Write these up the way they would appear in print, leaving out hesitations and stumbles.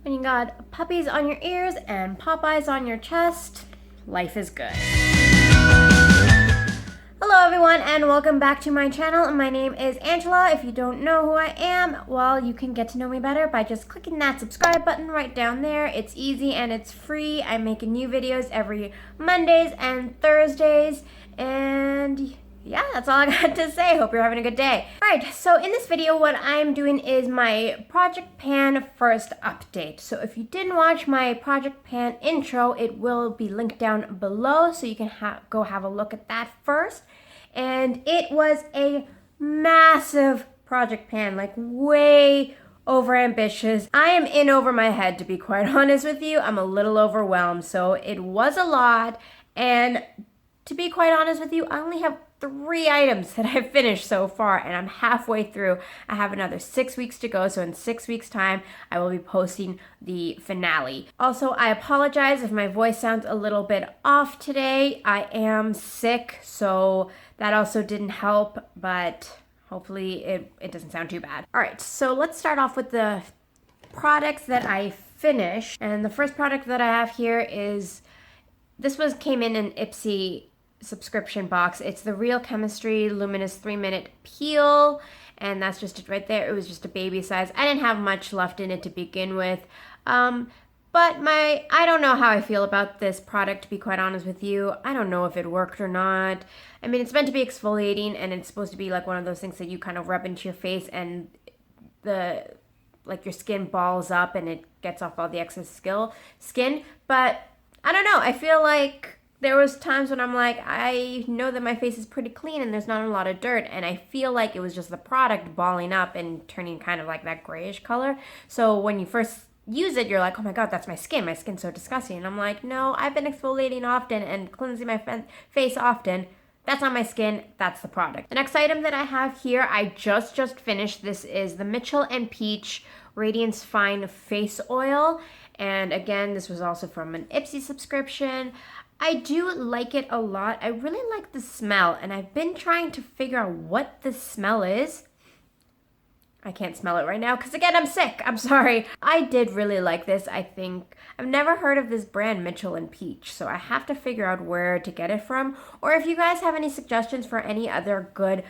When you got puppies on your ears and Popeyes on your chest, life is good. Hello everyone and welcome back to my channel. My name is Angela. If you don't know who I am, well, you can get to know me better by just clicking that subscribe button right down there. It's easy and it's free. I make new videos every Mondays and Thursdays, and yeah, that's all I got to say. Hope you're having a good day. Alright, so in this video, what I'm doing is my Project Pan first update. So if you didn't watch my Project Pan intro, it will be linked down below, so you can go have a look at that first. And it was a massive Project Pan, like way over ambitious. I am in over my head, to be quite honest with you. I'm a little overwhelmed, so it was a lot. And to be quite honest with you, I only have 3 items that I've finished so far, and I'm halfway through. I have another 6 weeks to go, so in 6 weeks time I will be posting the finale. Also, I apologize if my voice sounds a little bit off today. I am sick, so that also didn't help, but hopefully it doesn't sound too bad. Alright, so let's start off with the products that I finished, and the first product that I have here is, came in an Ipsy subscription box. It's the Real Chemistry Luminous 3-minute peel, and that's just it right there. It was just a baby size. I didn't have much left in it to begin with, but I don't know how I feel about this product, to be quite honest with you. I don't know if it worked or not. I mean, it's meant to be exfoliating, and it's supposed to be like one of those things that you kind of rub into your face, and your skin balls up and it gets off all the excess skin. But I don't know. I feel like there was times when I'm like, I know that my face is pretty clean and there's not a lot of dirt, and I feel like it was just the product balling up and turning kind of like that grayish color. So when you first use it, you're like, oh my god, that's my skin. My skin's so disgusting. And I'm like, no, I've been exfoliating often and cleansing my face often. That's not my skin, that's the product. The next item that I have here, I just finished. This is the Mitchell & Peach Radiance Fine Face Oil. And again, this was also from an Ipsy subscription. I do like it a lot. I really like the smell, and I've been trying to figure out what the smell is. I can't smell it right now because, again, I'm sick. I'm sorry. I did really like this, I think. I've never heard of this brand, Mitchell & Peach, so I have to figure out where to get it from. Or if you guys have any suggestions for any other good,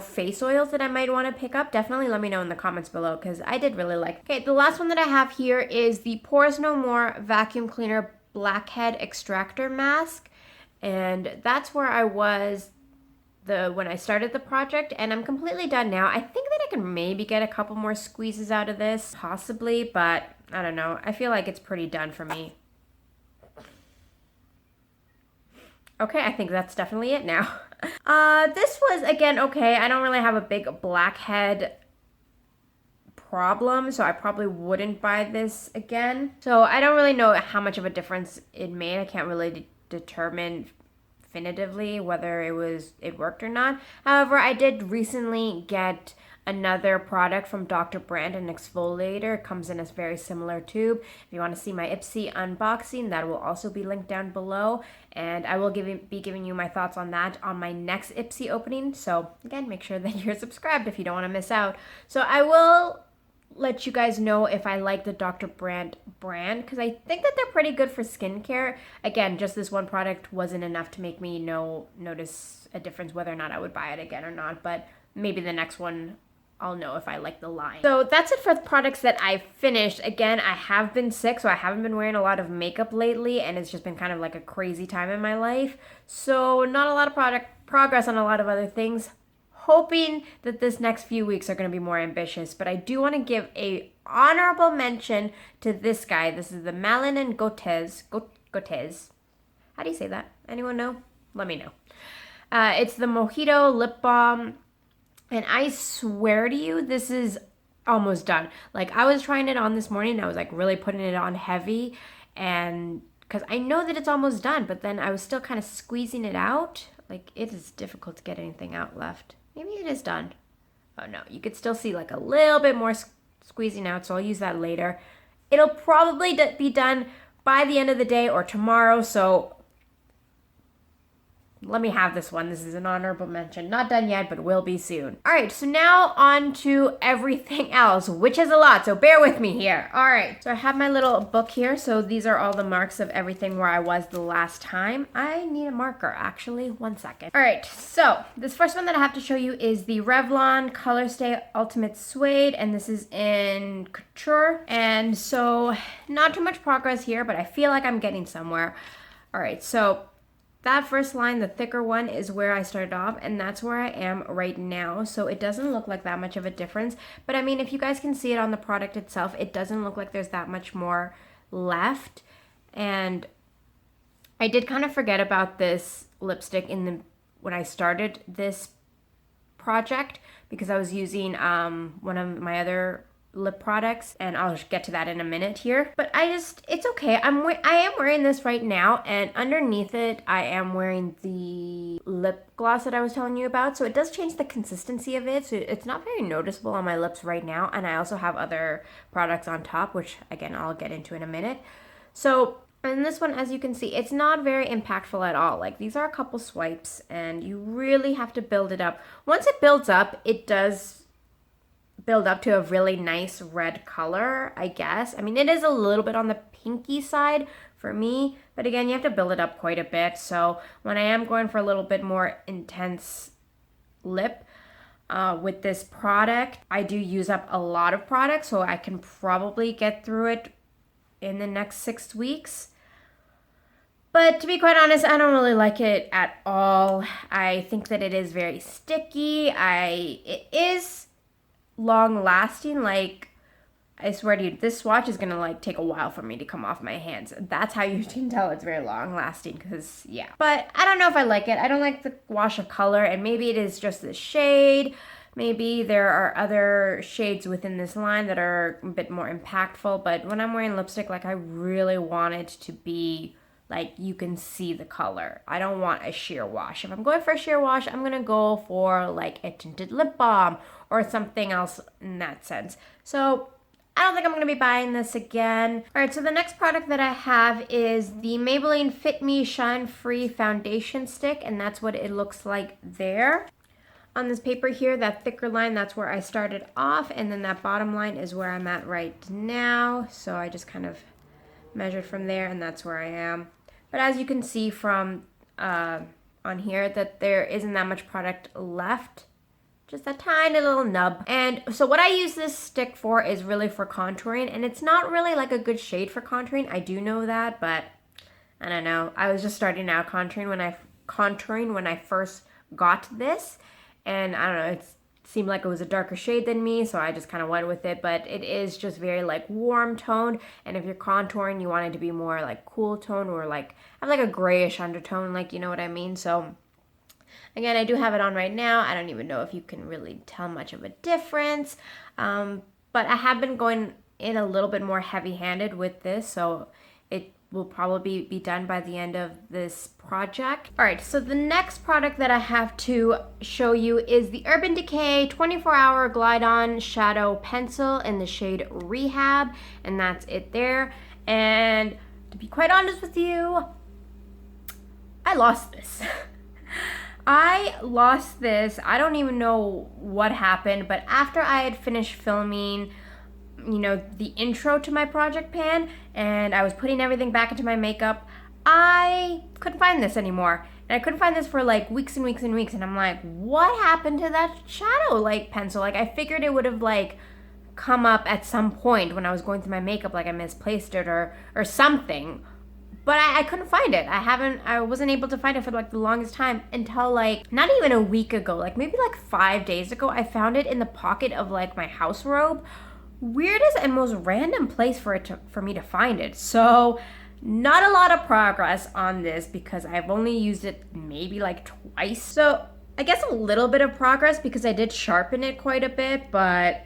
face oils that I might want to pick up, definitely let me know in the comments below, because I did really like it. Okay, the last one that I have here is the Pores No More Vacuum Cleaner Blackhead Extractor Mask, and that's where I was when I started the project, and I'm completely done now. I think that I can maybe get a couple more squeezes out of this, possibly, but I don't know. I feel like it's pretty done for me. Okay, I think that's definitely it now. This was, again, okay. I don't really have a big blackhead problem, so I probably wouldn't buy this again. So I don't really know how much of a difference it made. I can't really determine definitively whether it worked or not. However, I did recently get another product from Dr. Brandt, an exfoliator. It comes in a very similar tube. If you want to see my Ipsy unboxing, that will also be linked down below, and I will be giving you my thoughts on that on my next Ipsy opening. So again, make sure that you're subscribed if you don't want to miss out. So I will let you guys know if I like the Dr. Brandt brand, because I think that they're pretty good for skincare. Again, just this one product wasn't enough to make me notice a difference whether or not I would buy it again or not, but maybe the next one I'll know if I like the line. So that's it for the products that I finished. Again, I have been sick, so I haven't been wearing a lot of makeup lately, and it's just been kind of like a crazy time in my life. So not a lot of progress on a lot of other things. Hoping that this next few weeks are going to be more ambitious, but I do want to give a honorable mention to this guy. This is the Malin+Goetz. How do you say that? Anyone know? Let me know. It's the Mojito lip balm, and I swear to you, this is almost done. Like, I was trying it on this morning, I was like really putting it on heavy, and because I know that it's almost done, but then I was still kind of squeezing it out. Like, it is difficult to get anything out left. Maybe it is done. Oh no, you could still see like a little bit more squeezing out, so I'll use that later. It'll probably be done by the end of the day or tomorrow, so let me have this one. This is an honorable mention. Not done yet, but will be soon. All right, so now on to everything else, which is a lot, so bear with me here. All right, so I have my little book here. So these are all the marks of everything where I was the last time. I need a marker, actually. 1 second. All right, so this first one that I have to show you is the Revlon Colorstay Ultimate Suede, and this is in Couture. And so not too much progress here, but I feel like I'm getting somewhere. All right, so that first line, the thicker one, is where I started off, and that's where I am right now. So it doesn't look like that much of a difference. But I mean, if you guys can see it on the product itself, it doesn't look like there's that much more left. And I did kind of forget about this lipstick when I started this project, because I was using one of my other lip products, and I'll get to that in a minute here. But it's okay. I am wearing this right now, and underneath it I am wearing the lip gloss that I was telling you about. So it does change the consistency of it, so it's not very noticeable on my lips right now. And I also have other products on top, which again I'll get into in a minute. So in this one, as you can see, it's not very impactful at all. Like, these are a couple swipes, and you really have to build it up. Once it builds up, it does build up to a really nice red color, I guess. I mean, it is a little bit on the pinky side for me, but again, you have to build it up quite a bit. So when I am going for a little bit more intense lip with this product, I do use up a lot of product, so I can probably get through it in the next 6 weeks. But to be quite honest, I don't really like it at all. I think that it is very sticky. It is long lasting. Like, I swear to you, this swatch is gonna like take a while for me to come off my hands. That's how you can tell it's very long lasting, because yeah. But I don't know if I like it. I don't like the wash of color, and maybe it is just the shade. Maybe there are other shades within this line that are a bit more impactful, but when I'm wearing lipstick, like, I really want it to be like you can see the color. I don't want a sheer wash. If I'm going for a sheer wash, I'm gonna go for like a tinted lip balm or something else in that sense. So I don't think I'm gonna be buying this again. All right, so the next product that I have is the Maybelline Fit Me Shine Free Foundation Stick, and that's what it looks like there. On this paper here, that thicker line, that's where I started off, and then that bottom line is where I'm at right now. So I just kind of measured from there, and that's where I am. But as you can see from on here, that there isn't that much product left, just a tiny little nub. And so what I use this stick for is really for contouring, and it's not really like a good shade for contouring. I do know that, but I don't know. I was just starting out contouring when I first got this, and I don't know, it seemed like it was a darker shade than me, so I just kind of went with it. But it is just very like warm toned, and if you're contouring, you want it to be more like cool tone, or like have like a grayish undertone, like, you know what I mean. So again, I do have it on right now. I don't even know if you can really tell much of a difference, but I have been going in a little bit more heavy-handed with this, so it will probably be done by the end of this project. All right, so the next product that I have to show you is the Urban Decay 24-Hour Glide-On Shadow Pencil in the shade Rehab, and that's it there. And to be quite honest with you, I lost this. I lost this. I don't even know what happened, but after I had finished filming, you know, the intro to my project pan, and I was putting everything back into my makeup, I couldn't find this anymore. And I couldn't find this for like weeks and weeks and weeks, and I'm like, what happened to that shadow like pencil? Like, I figured it would have like come up at some point when I was going through my makeup, like I misplaced it or something. But I couldn't find it. I wasn't able to find it for like the longest time until like not even a week ago, like maybe like 5 days ago. I found it in the pocket of like my house robe. Weirdest and most random place for me to find it. So not a lot of progress on this because I've only used it maybe like twice. So I guess a little bit of progress because I did sharpen it quite a bit, but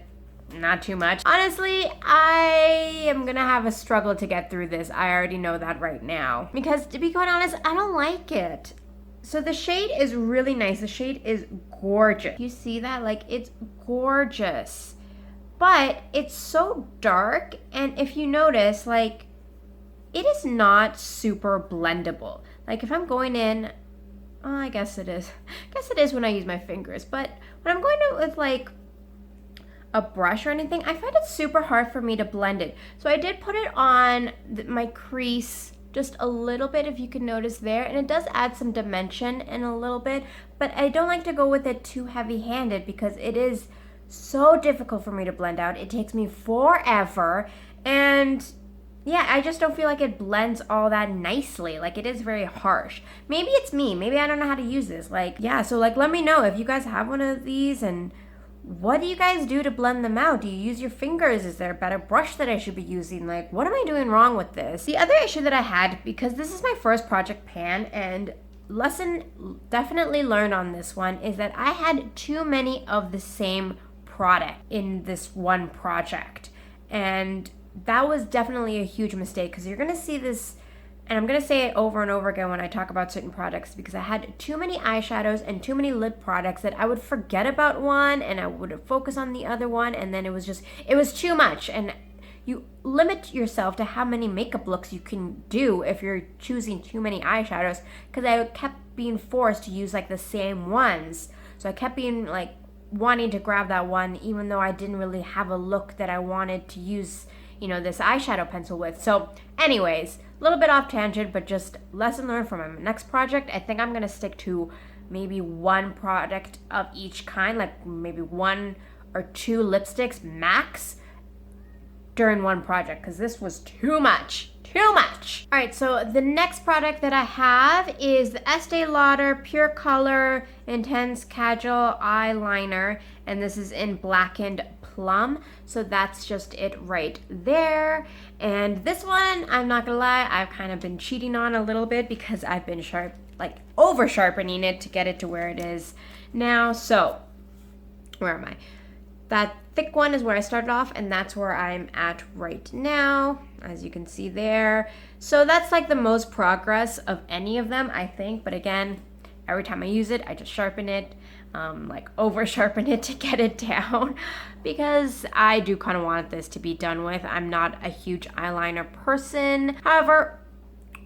not too much. Honestly, I am gonna have a struggle to get through this. I already know that right now. Because to be quite honest, I don't like it. So the shade is really nice. The shade is gorgeous. You see that? Like, it's gorgeous. But it's so dark, and if you notice, like, it is not super blendable. Like, if I'm going in Oh, I guess it is. I guess it is when I use my fingers. But when I'm going to with like a brush or anything, I find it super hard for me to blend it. So I did put it on my crease just a little bit, if you can notice there, and it does add some dimension in a little bit, but I don't like to go with it too heavy-handed because it is so difficult for me to blend out. It takes me forever, and yeah, I just don't feel like it blends all that nicely. Like, it is very harsh. Maybe it's me. Maybe I don't know how to use this. Like, yeah, so like let me know if you guys have one of these, and what do you guys do to blend them out? Do you use your fingers? Is there a better brush that I should be using? Like, what am I doing wrong with this? The other issue that I had, because this is my first project pan, and lesson definitely learned on this one, is that I had too many of the same product in this one project. And that was definitely a huge mistake, because you're going to see this, and I'm going to say it over and over again when I talk about certain products, because I had too many eyeshadows and too many lip products that I would forget about one and I would focus on the other one, and then it was too much. And you limit yourself to how many makeup looks you can do if you're choosing too many eyeshadows, because I kept being forced to use like the same ones. So I kept being like wanting to grab that one even though I didn't really have a look that I wanted to use, you know, this eyeshadow pencil with. So anyways, a little bit off tangent, but just lesson learned from my next project. I think I'm going to stick to maybe one product of each kind, like maybe 1 or 2 lipsticks max during one project, because this was too much. Too much. All right, so the next product that I have is the Estee Lauder Pure Color Intense Kajal Eyeliner, and this is in Blackened Plum. So that's just it right there. And this one, I'm not gonna lie, I've kind of been cheating on a little bit because I've been over sharpening it to get it to where it is now. So where am I? That thick one is where I started off, and that's where I'm at right now, as you can see there. So that's like the most progress of any of them, I think. But again, every time I use it, I just sharpen it, like over sharpen it to get it down, because I do kind of want this to be done with. I'm not a huge eyeliner person. However,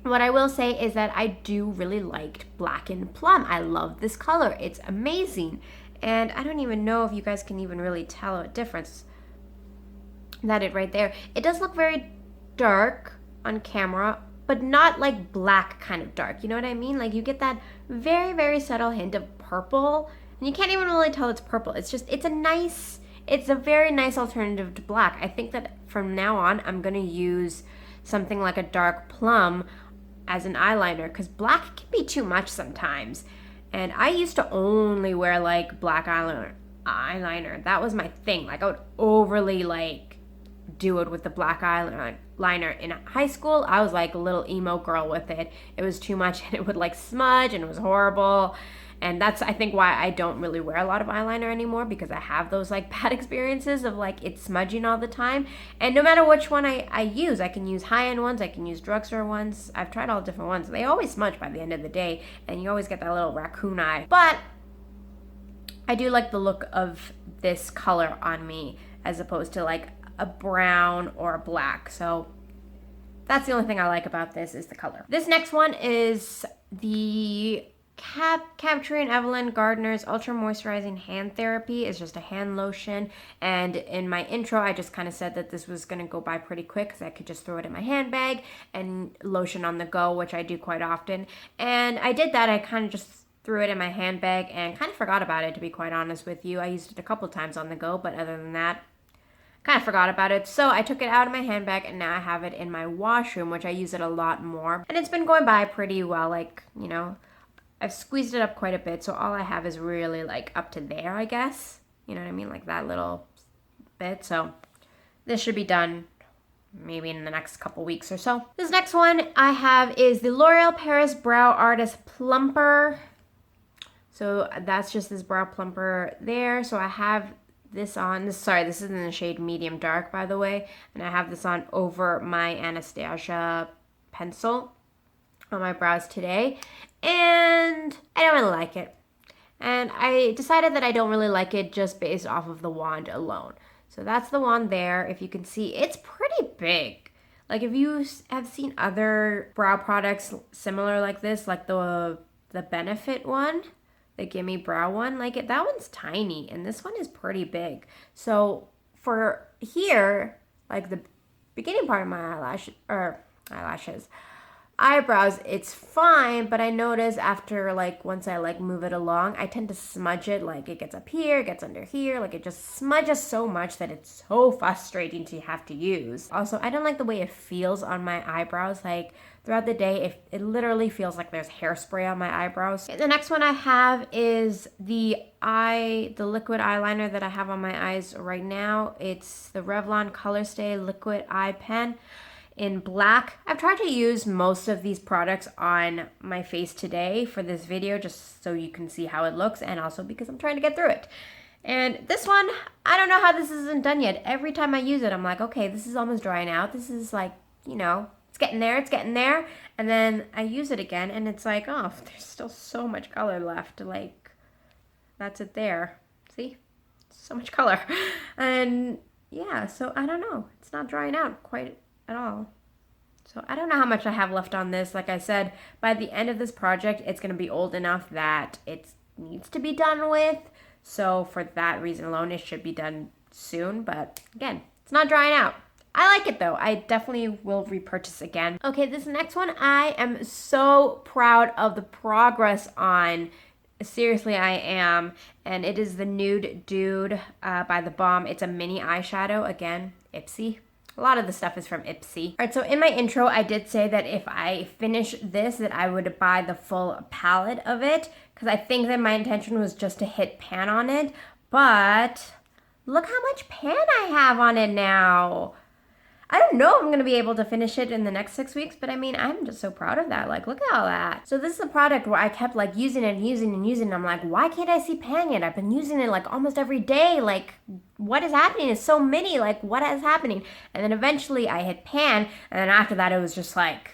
what I will say is that I do really liked Blackened Plum. I love this color. It's amazing. And I don't even know if you guys can even really tell a difference. That it right there. It does look very dark on camera, but not like black kind of dark. You know what I mean? Like, you get that very, very subtle hint of purple, and you can't even really tell it's purple. It's a very nice alternative to black. I think that from now on, I'm going to use something like a dark plum as an eyeliner, because black can be too much sometimes. And I used to only wear like black eyeliner. That was my thing. Like, I would overly like do it with the black eyeliner. In high school, I was like a little emo girl with it. It was too much, and it would like smudge, and it was horrible. And that's, I think, why I don't really wear a lot of eyeliner anymore, because I have those like bad experiences of like it smudging all the time. And no matter which one I use, I can use high-end ones, I can use drugstore ones. I've tried all different ones. They always smudge by the end of the day, and you always get that little raccoon eye. But I do like the look of this color on me as opposed to like a brown or a black. So that's the only thing I like about this, is the color. This next one is the Capturing Evelyn Gardner's Ultra Moisturizing Hand Therapy. Is just a hand lotion, and in my intro I just kind of said that this was going to go by pretty quick because I could just throw it in my handbag and lotion on the go, which I do quite often. And I did that. I kind of just threw it in my handbag and kind of forgot about it, to be quite honest with you. I used it a couple times on the go, but other than that, kind of forgot about it. So I took it out of my handbag, and now I have it in my washroom, which I use it a lot more. And it's been going by pretty well. Like, you know, I've squeezed it up quite a bit, so all I have is really like up to there, I guess. You know what I mean? Like that little bit. So this should be done maybe in the next couple weeks or so. This next one I have is the L'Oreal Paris Brow Artist Plumper. So that's just this brow plumper there. So I have this on. This is in the shade medium dark, by the way. And I have this on over my Anastasia pencil on my brows today. And I don't really like it. And I decided that I don't really like it just based off of the wand alone. So that's the wand there. If you can see, it's pretty big. Like, if you have seen other brow products similar like this, like the the Benefit one, the Gimme Brow one. Like that one's tiny and this one is pretty big. So for here, like the beginning part of my eyelashes, eyebrows, it's fine, but I notice after like once I like move it along, I tend to smudge it. Like it gets up here, it gets under here, like it just smudges so much that it's so frustrating to have to use. Also, I don't like the way it feels on my eyebrows. Like throughout the day, it literally feels like there's hairspray on my eyebrows. The next one I have is the liquid eyeliner that I have on my eyes right now. It's the Revlon Colorstay Liquid Eye Pen in black. I've tried to use most of these products on my face today for this video just so you can see how it looks, and also because I'm trying to get through it. And this one, I don't know how this isn't done yet. Every time I use it, I'm like, okay, this is almost drying out. This is like, you know, it's getting there, it's getting there. And then I use it again and it's like, oh, there's still so much color left. Like, that's it there. See? So much color. And yeah, so I don't know. It's not drying out quite at all. So I don't know how much I have left on this. Like I said, by the end of this project, it's going to be old enough that it needs to be done with. So for that reason alone, it should be done soon. But again, it's not drying out. I like it though. I definitely will repurchase again. Okay, this next one, I am so proud of the progress on. Seriously, I am. And it is the Nude Dude by the Balm. It's a mini eyeshadow. Again, Ipsy. A lot of the stuff is from Ipsy. All right, so in my intro, I did say that if I finish this, that I would buy the full palette of it, because I think that my intention was just to hit pan on it, but look how much pan I have on it now. I don't know if I'm going to be able to finish it in the next 6 weeks, but I mean, I'm just so proud of that. Like, look at all that. So this is a product where I kept like using it and using it and using it. I'm like, why can't I see pan yet? I've been using it like almost every day. Like, what is happening? It's so many. Like, what is happening? And then eventually I hit pan. And then after that, it was just like,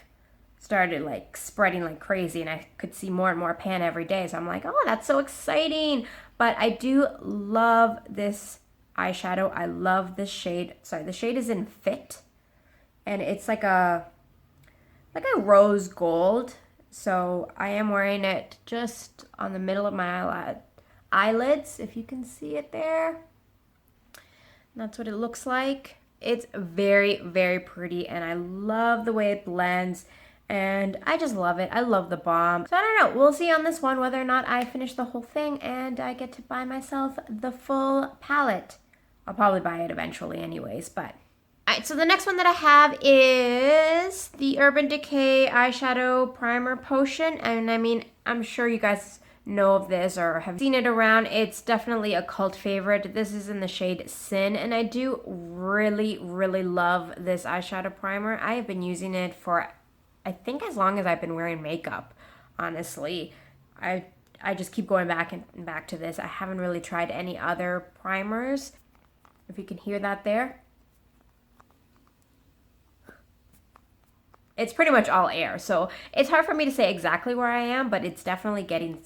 started like spreading like crazy. And I could see more and more pan every day. So I'm like, oh, that's so exciting. But I do love this eyeshadow. I love this shade. Sorry, the shade is in Fit. And it's like a rose gold. So I am wearing it just on the middle of my eyelids, if you can see it there. That's what it looks like. It's very, very pretty, and I love the way it blends, and I just love it. I love the Balm. So I don't know. We'll see on this one whether or not I finish the whole thing and I get to buy myself the full palette. I'll probably buy it eventually anyways, but... Alright, so the next one that I have is the Urban Decay Eyeshadow Primer Potion. And I mean, I'm sure you guys know of this or have seen it around. It's definitely a cult favorite. This is in the shade Sin, and I do really, really love this eyeshadow primer. I have been using it for, I think, as long as I've been wearing makeup, honestly. I just keep going back and back to this. I haven't really tried any other primers. If you can hear that there. It's pretty much all air, so it's hard for me to say exactly where I am, but it's definitely getting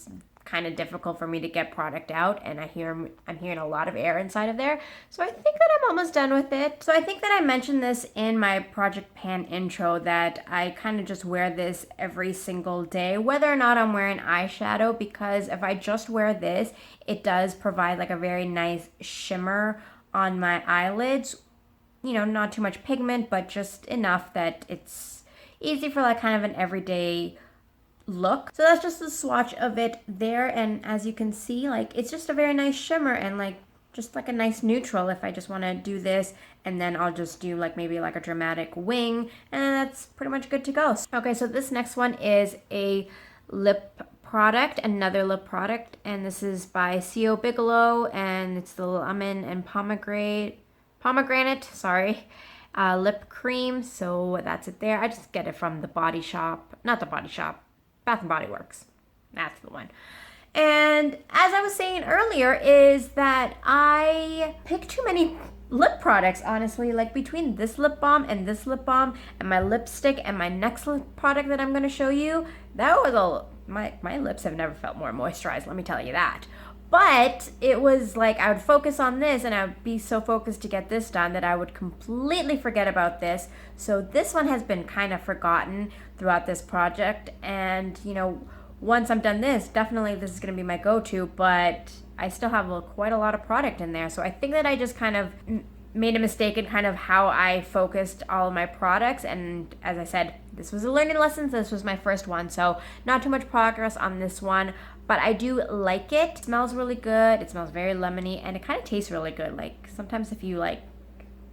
kind of difficult for me to get product out, and I'm hearing a lot of air inside of there, so I think that I'm almost done with it. So I think that I mentioned this in my Project Pan intro, that I kind of just wear this every single day, whether or not I'm wearing eyeshadow, because if I just wear this, it does provide like a very nice shimmer on my eyelids. You know, not too much pigment, but just enough that it's easy for like kind of an everyday look. So that's just the swatch of it there, and as you can see, like it's just a very nice shimmer and like just like a nice neutral if I just want to do this, and then I'll just do like maybe like a dramatic wing, and that's pretty much good to go. Okay, so this next one is a lip product, another lip product, and this is by Bigelow, and it's the lemon and pomegranate, sorry. Lip cream, so that's it there. I just get it from the Body Shop, not the Body Shop, Bath and Body Works. That's the one. And as I was saying earlier, is that I pick too many lip products, honestly. Like between this lip balm and this lip balm and my lipstick and my next lip product that I'm going to show you, that was my lips have never felt more moisturized, let me tell you that. But it was like I would focus on this and I would be so focused to get this done that I would completely forget about this. So this one has been kind of forgotten throughout this project. And, you know, once I'm done this, definitely this is going to be my go-to, but I still have quite a lot of product in there. So I think that I just kind of made a mistake in kind of how I focused all of my products. And as I said, this was a learning lesson. So this was my first one. So not too much progress on this one, but I do like it. It smells really good. It smells very lemony, and it kind of tastes really good. Like sometimes if you like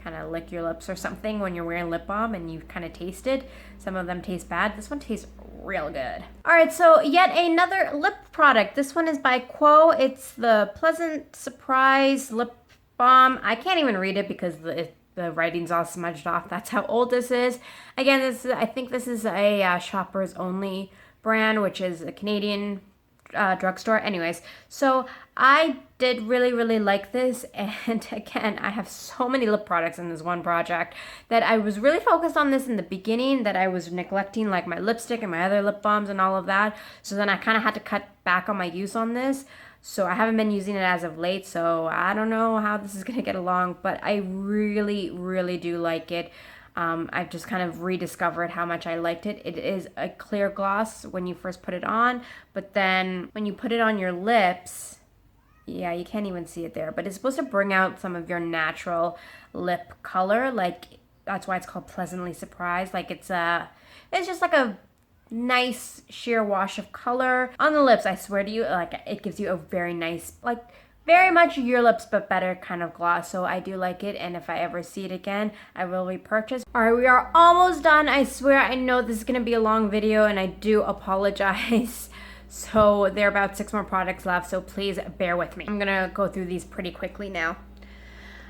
kind of lick your lips or something when you're wearing lip balm and you kind of taste it, some of them taste bad. This one tastes real good. All right, so yet another lip product. This one is by Quo. It's the Pleasant Surprise Lip Balm. I can't even read it because the writing's all smudged off. That's how old this is. Again, I think this is a Shoppers Only brand, which is a Canadian drugstore. Anyways, so I did really like this, and again, I have so many lip products in this one project that I was really focused on this in the beginning, that I was neglecting like my lipstick and my other lip balms and all of that. So then I kind of had to cut back on my use on this. So I haven't been using it as of late, so I don't know how this is gonna get along, but I really do like it. I've just kind of rediscovered how much I liked it. It is a clear gloss when you first put it on, but then when you put it on your lips, yeah, you can't even see it there, but it's supposed to bring out some of your natural lip color. Like, that's why it's called Pleasantly Surprised. Like, it's just like a nice sheer wash of color on the lips. I swear to you, like, it gives you a very nice, like, very much your lips but better kind of gloss. So I do like it, and if I ever see it again, I will repurchase. All right, we are almost done. I swear, I know this is gonna be a long video, and I do apologize. So there are about 6 more products left, so please bear with me. I'm gonna go through these pretty quickly now.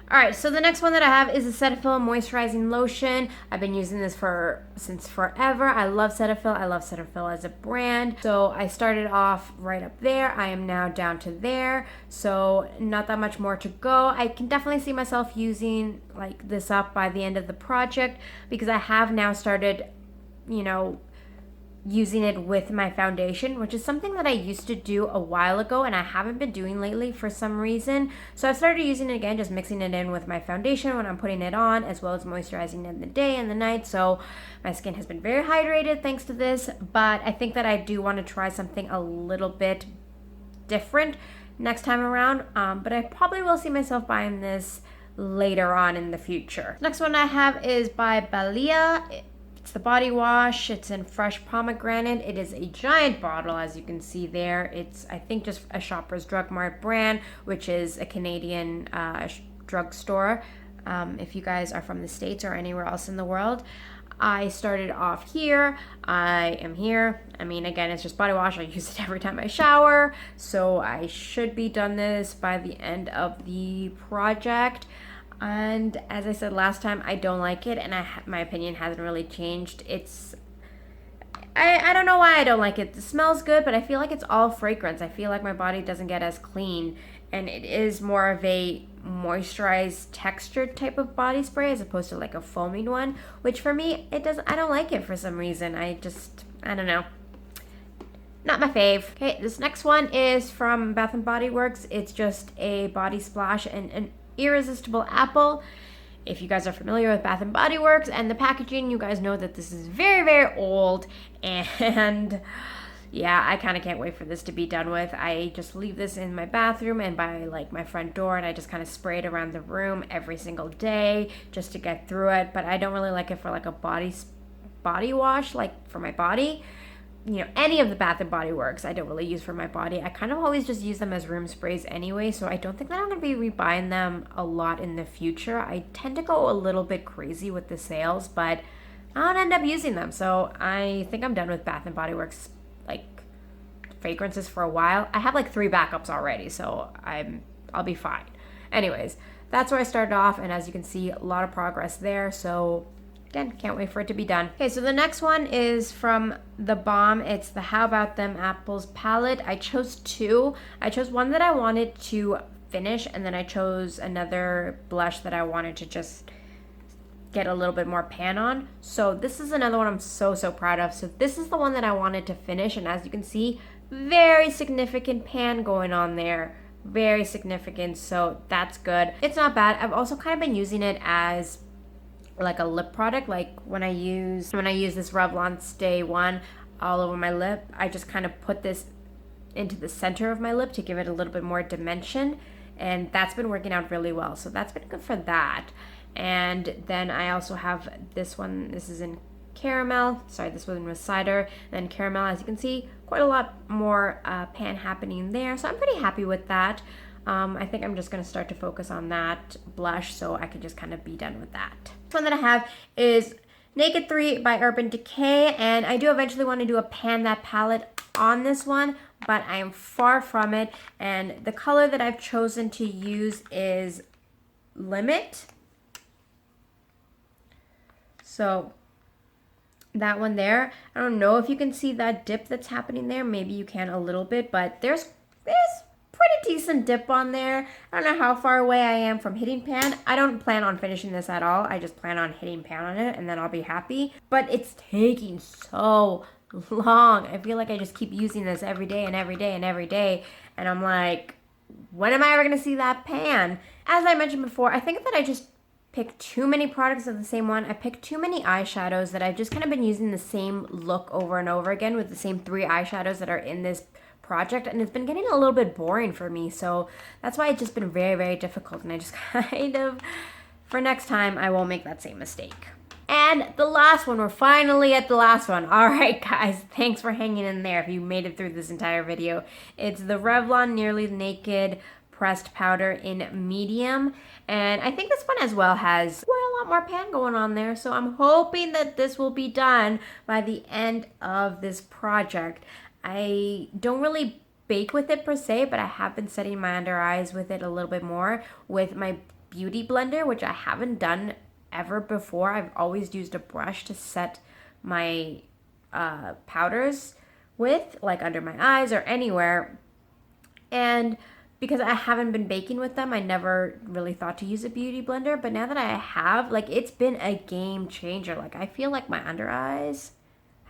All right, so the next one that I have is the Cetaphil Moisturizing Lotion. I've been using this since forever. I love Cetaphil. I love Cetaphil as a brand. So I started off right up there. I am now down to there. So not that much more to go. I can definitely see myself using like this up by the end of the project, because I have now started, you know, using it with my foundation, which is something that I used to do a while ago and I haven't been doing lately for some reason. So I've started using it again, just mixing it in with my foundation when I'm putting it on, as well as moisturizing in the day and the night. So my skin has been very hydrated thanks to this, but I think that I do want to try something a little bit different next time around, but I probably will see myself buying this later on in the future. Next one I have is by Balea. It's the body wash. It's in Fresh Pomegranate. It is a giant bottle, as you can see there. It's, I think, just a Shoppers Drug Mart brand, which is a Canadian drugstore. If you guys are from the States or anywhere else in the world. I started off here. I am here. I mean, again, it's just body wash. I use it every time I shower. So I should be done this by the end of the project. And as I said last time, I don't like it, and my opinion hasn't really changed. I don't know why I don't like it. It smells good, but I feel like it's all fragrance. I feel like my body doesn't get as clean, and it is more of a moisturized textured type of body spray as opposed to like a foaming one, which for me, I don't like it for some reason. I don't know. Not my fave. Okay, this next one is from Bath & Body Works. It's just a body splash and an Irresistible Apple. If you guys are familiar with Bath & Body Works and the packaging, you guys know that this is very old, and yeah, I kind of can't wait for this to be done with. I just leave this in my bathroom and by like my front door, and I just kind of spray it around the room every single day just to get through it. But I don't really like it for like a body wash, like for my body. You know, any of the Bath & Body Works I don't really use for my body. I kind of always just use them as room sprays anyway, so I don't think that I'm going to be rebuying them a lot in the future. I tend to go a little bit crazy with the sales, but I don't end up using them. So I think I'm done with Bath & Body Works like fragrances for a while. I have like 3 backups already, so I'll be fine. Anyways, that's where I started off, and as you can see, a lot of progress there. So again, can't wait for it to be done. Okay, so the next one is from the Balm. It's the How About Them Apples palette. I chose 2. I chose one that I wanted to finish, and then I chose another blush that I wanted to just get a little bit more pan on. So this is another one I'm so proud of. So this is the one that I wanted to finish, and as you can see, very significant pan going on there. Very significant, so that's good. It's not bad. I've also kind of been using it as like a lip product. Like when I use this Revlon Stay one, all over my lip. I just kind of put this into the center of my lip to give it a little bit more dimension, and that's been working out really well. So that's been good for that. And then I also have this one. This is in caramel. Sorry, this one was cider. Then caramel, as you can see, quite a lot more pan happening there. So I'm pretty happy with that. I think I'm just going to start to focus on that blush so I can just kind of be done with that. This one that I have is Naked 3 by Urban Decay, and I do eventually want to do a pan that palette on this one, but I am far from it. And the color that I've chosen to use is Limit. So that one there, I don't know if you can see that dip that's happening there. Maybe you can a little bit, but there's pretty decent dip on there. I don't know how far away I am from hitting pan. I don't plan on finishing this at all. I just plan on hitting pan on it and then I'll be happy. But it's taking so long. I feel like I just keep using this every day and every day and every day. And I'm like, when am I ever going to see that pan? As I mentioned before, I think that I just picked too many products of the same one. I picked too many eyeshadows that I've just kind of been using the same look over and over again with the same 3 eyeshadows that are in this project, and it's been getting a little bit boring for me. So that's why it's just been very, very difficult, and I just kind of, for next time, I won't make that same mistake. And the last one, we're finally at the last one. All right, guys, thanks for hanging in there if you made it through this entire video. It's the Revlon Nearly Naked Pressed Powder in medium, and I think this one as well has quite a lot more pan going on there, so I'm hoping that this will be done by the end of this project. I don't really bake with it per se, but I have been setting my under eyes with it a little bit more with my beauty blender, which I haven't done ever before. I've always used a brush to set my powders with, like under my eyes or anywhere. And because I haven't been baking with them, I never really thought to use a beauty blender. But now that I have, like, it's been a game changer. Like, I feel like my under eyes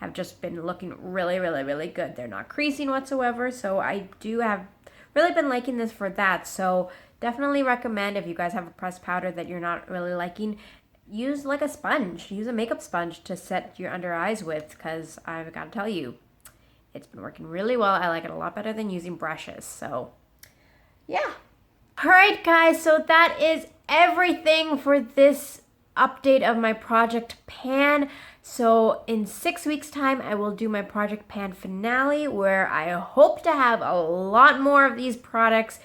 have just been looking really, really, really good. They're not creasing whatsoever. So I do have really been liking this for that. So definitely recommend, if you guys have a pressed powder that you're not really liking, use like a sponge. Use a makeup sponge to set your under eyes with, because I've got to tell you, it's been working really well. I like it a lot better than using brushes. So yeah. All right, guys. So that is everything for this update of my project pan. So in 6 weeks time, I will do my project pan finale, where I hope to have a lot more of these products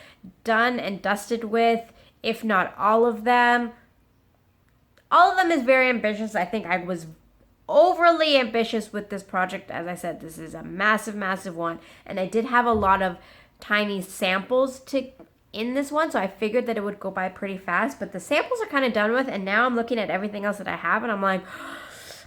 done and dusted with, if not all of them. All of them is very ambitious. I think I was overly ambitious with this project. As I said, this is a massive, massive one. And I did have a lot of tiny samples in this one, so I figured that it would go by pretty fast. But the samples are kind of done with, and now I'm looking at everything else that I have, and I'm like,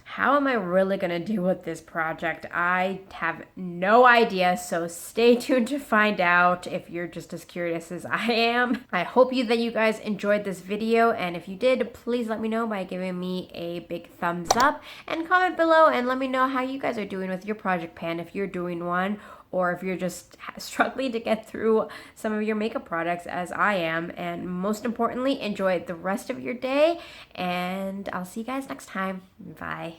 how am I really going to do with this project? I have no idea, so stay tuned to find out if you're just as curious as I am. I hope that you guys enjoyed this video, and if you did, please let me know by giving me a big thumbs up, and comment below and let me know how you guys are doing with your project pan, if you're doing one, or if you're just struggling to get through some of your makeup products as I am. And most importantly, enjoy the rest of your day, and I'll see you guys next time. Bye.